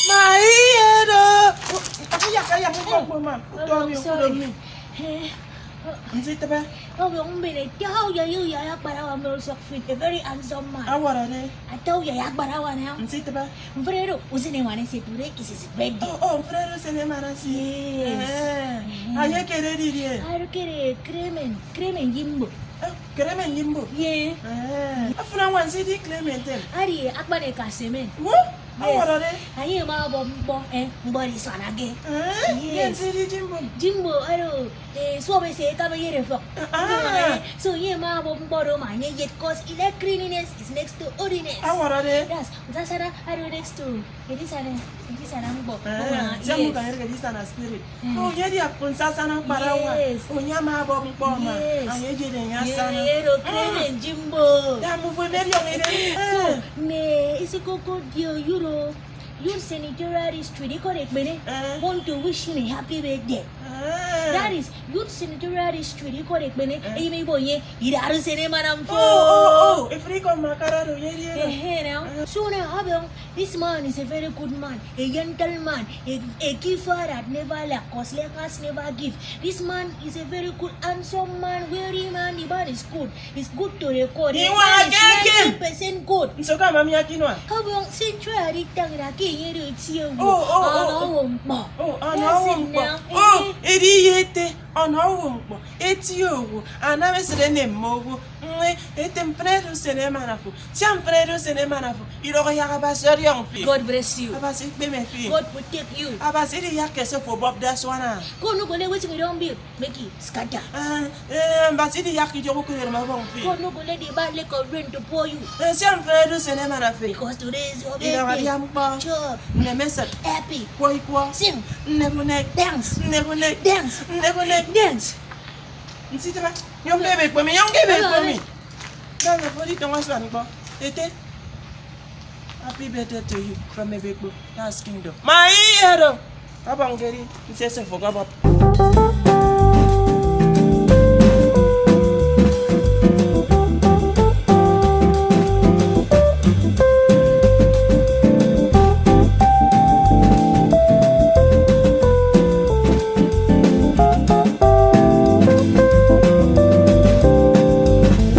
Maíra. Aku ya kayak ngomong mama. Tuh Sorry. Nzita ba? Oh, yung binitaw ya yung yayak barawa mo sa fit. A very handsome man. Awara ne. Ataw yayak barawa na. Nzita ba? Mfrero, usine wane si today is his birthday. Frère Senemana si. Yes. Aye kere didi. Aru kere kremen jimbo. Kremen yimbo. Yeah. Afuna wansi di Clementine. Ari akbane kasemen. Wo? Awara ne. Aye ma bombo mbori sanage. Yes. Di jimbo. Jimbo aro sobe se kama yere fo. So ye ma bombo ro ma ye yet cause cleanliness is next to ordinance. Awara ne. Yes, zasara aro next to Edi sana mbo. Jamu kan yerga di sana spirit. Oh yedi akun sasana parawa. Oh nyama bom poma. Aye jede nya sana. Yero kremen jimbo. Da mu fwe meri on ere. So me isi koko dio euro. Your senatorial district, correct, Bene? Want to wish him a happy birthday. That is, youth senatorial district, correct, Bene? Amy boy, Iraru Senema. Oh, if we come Macarado, now. So now, this man is a very good man, a gentleman, a giver that never lack, cause us never give. This man is a very good, handsome man, weary man, the man is good. It's good to record. You want to get 90% good. So come, Mamma Kinwa. How long since you are written? It's you. Ediete on home. It's you. And I was the name Mogo. Tempredo Senemanafu. Champredo Senemanafu. You don't have a young fee. God bless you. Abas it may feel. God protect you. Abas it yakes for Bob Daswana. Go no go let we don't build. Make it scatter. But it yaki joku in my home fee. Go no go let the bad lick of rain to pour you. Champredo Senemanafu. Because today is your birthday. Sure. Nemesa. Happy. Quite sing. Never neck. Dance. Never neck. Dance. Never neck. Dance. Young baby for me, young baby for me. That's a funny thing. What's wrong, boy? Happy birthday to you from a big book. That's kingdom. My hero. Abang Gary, he says I forgot about.